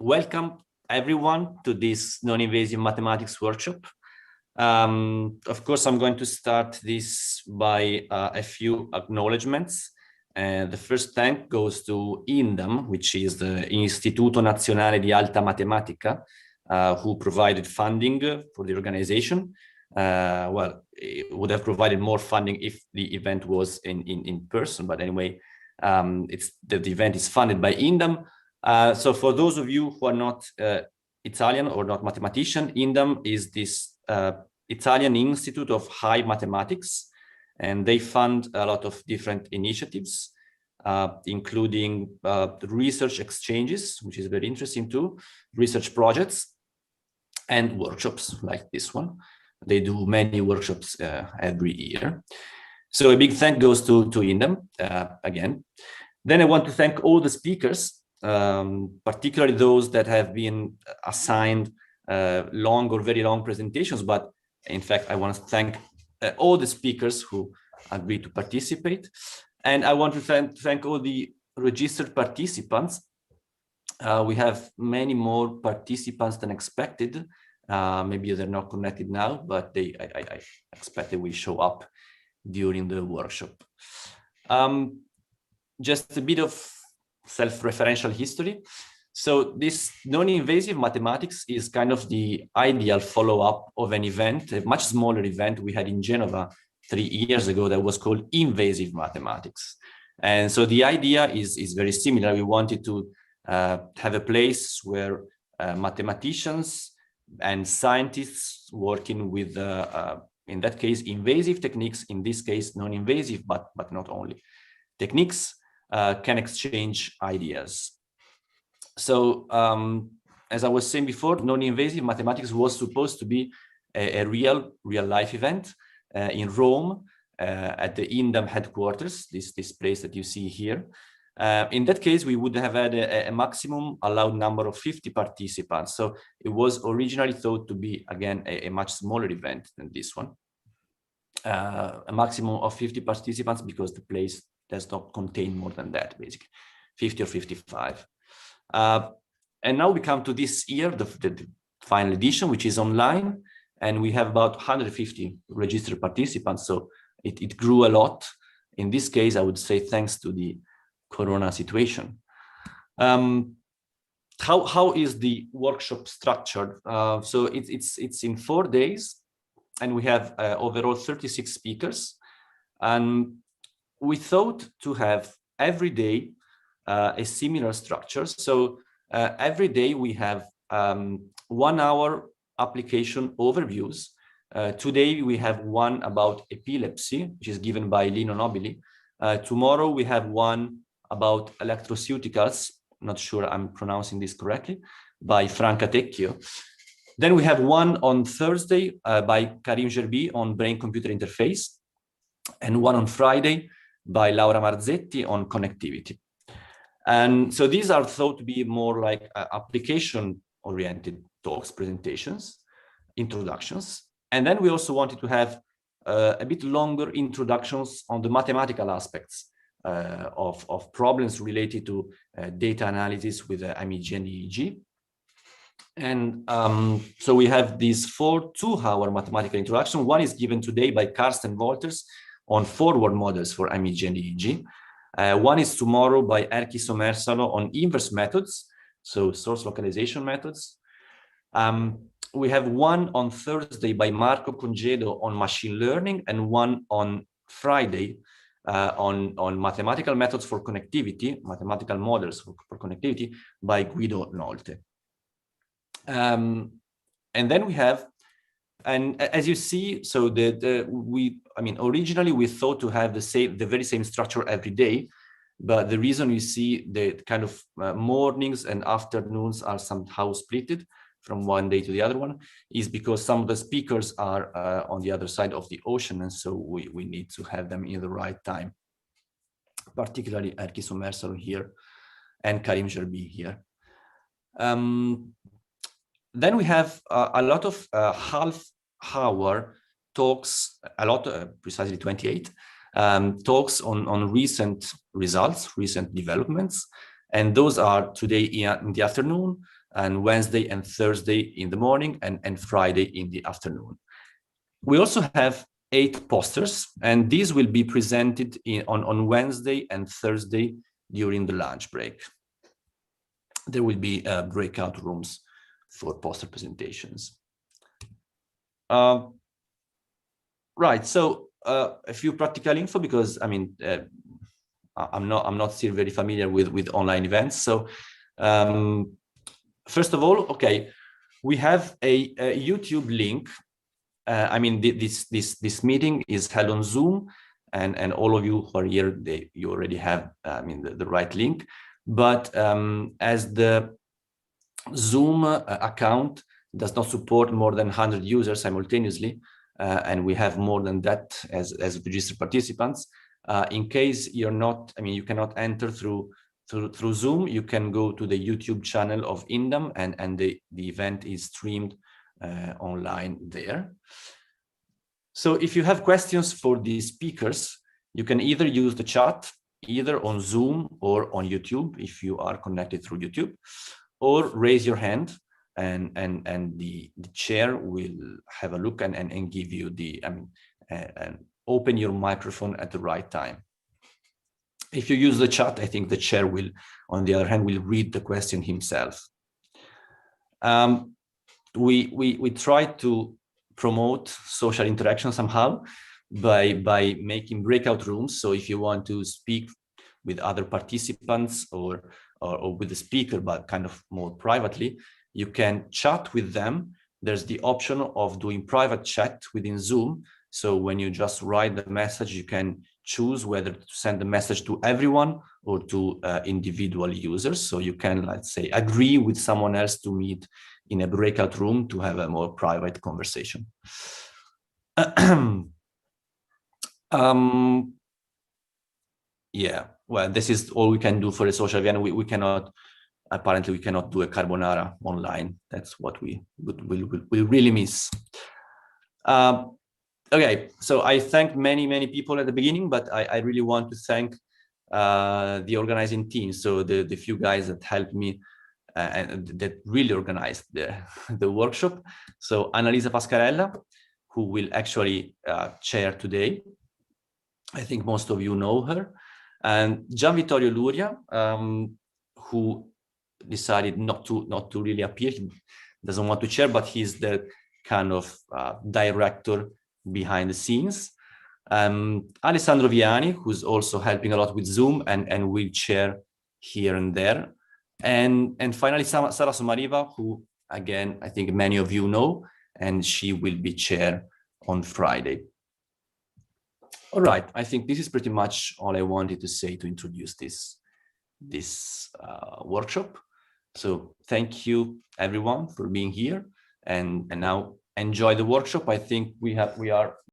Welcome everyone to this non-invasive mathematics workshop. Of course, I'm going to start this by a few acknowledgements. The first thank goes to INDAM, which is the Istituto Nazionale di Alta Matematica, who provided funding for the organization. Well, it would have provided more funding if the event was in person, but anyway, the event is funded by INDAM. So for those of you who are not Italian or not mathematician, INDAM is this Italian Institute of High Mathematics, and they fund a lot of different initiatives, including research exchanges, which is very interesting too, research projects, and workshops like this one. They do many workshops every year. So a big thank goes to INDAM again. Then I want to thank all the speakers, particularly those that have been assigned long or very long presentations. But in fact, I want to thank all the speakers who agreed to participate. And I want to thank all the registered participants. We have many more participants than expected. Maybe they're not connected now, but I expect they will show up during the workshop. Just a bit of self-referential history. So this non-invasive mathematics is kind of the ideal follow-up of an event, a much smaller event we had in Genova 3 years ago that was called invasive mathematics. And so the idea is very similar. We wanted to have a place where mathematicians and scientists working with, in that case, invasive techniques, in this case, non-invasive, but not only techniques, can exchange ideas. So as I was saying before, non-invasive mathematics was supposed to be a real life event in Rome at the INDAM headquarters, this place that you see here. In that case, we would have had a maximum allowed number of 50 participants. So it was originally thought to be, again, a much smaller event than this one. A maximum of 50 participants because the place does not contain more than that, basically 50 or 55. And now we come to this year, the final edition, which is online, and we have about 150 registered participants. So it grew a lot. In this case, I would say thanks to the Corona situation. How is the workshop structured? So it's in 4 days, and we have overall 36 speakers. And we thought to have every day a similar structure. So every day we have 1 hour application overviews. Today we have one about epilepsy, which is given by Lino Nobili. Tomorrow we have one about electroceuticals, not sure I'm pronouncing this correctly, by Franca Tecchio. Then we have one on Thursday by Karim Gerbi on brain-computer interface, and one on Friday by Laura Marzetti on connectivity. And so these are thought to be more like application-oriented talks, presentations, introductions. And then we also wanted to have a bit longer introductions on the mathematical aspects of problems related to data analysis with MEG and EEG. And so we have these 4 2-hour mathematical introductions. One is given today by Karsten Wolters on forward models for MEG and EEG. One is tomorrow by Erkki Somersalo on inverse methods, so source localization methods. We have one on Thursday by Marco Congedo on machine learning, and one on Friday on mathematical methods for connectivity, mathematical models for connectivity by Guido Nolte. And then we have, and as you see, so originally we thought to have the very same structure every day, but the reason you see the kind of mornings and afternoons are somehow splitted from one day to the other one is because some of the speakers are on the other side of the ocean, and so we need to have them in the right time, particularly Erkki Somersalo here and Karim Gerbi here. Then we have a lot of half-hour talks, precisely 28, talks on recent results, recent developments. And those are today in the afternoon, and Wednesday and Thursday in the morning, and Friday in the afternoon. We also have 8 posters, and these will be presented on Wednesday and Thursday during the lunch break. There will be breakout rooms for poster presentations. Right, so a few practical info, because I mean, I'm not still very familiar with online events. So first of all, okay, we have a YouTube link. I mean, this meeting is held on Zoom, and all of you who are here, you already have the right link. But as the Zoom account does not support more than 100 users simultaneously, and we have more than that as registered participants, in case you're not, you cannot enter through Zoom, you can go to the YouTube channel of INDAM, and the event is streamed online there. So if you have questions for the speakers, you can either use the chat, either on Zoom or on YouTube, if you are connected through YouTube, or raise your hand, and the chair will have a look and give you the, and open your microphone at the right time. If you use the chat, I think the chair will, on the other hand, will read the question himself. We try to promote social interaction somehow by making breakout rooms. So if you want to speak with other participants or with the speaker, but kind of more privately, you can chat with them. There's the option of doing private chat within Zoom. So when you just write the message, you can choose whether to send the message to everyone or to individual users. So you can, let's say, agree with someone else to meet in a breakout room to have a more private conversation. Yeah, well, this is all we can do for a social event. We cannot, apparently, we cannot do a carbonara online. That's what we will really miss. Okay, so I thanked many people at the beginning, but I really want to thank the organizing team. So the few guys that helped me and that really organized the workshop. So Analisa Pascarella, who will actually chair today. I think most of you know her. And Gian Vittorio Luria, who decided not to really appear. He doesn't want to chair, but he's the kind of director behind the scenes. Alessandro Viani, who's also helping a lot with Zoom and will chair here and there. And finally, Sara Somariva, who, again, I think many of you know, and she will be chair on Friday. All right, I think this is pretty much all I wanted to say to introduce this workshop. So thank you, everyone, for being here, and now enjoy the workshop. I think we are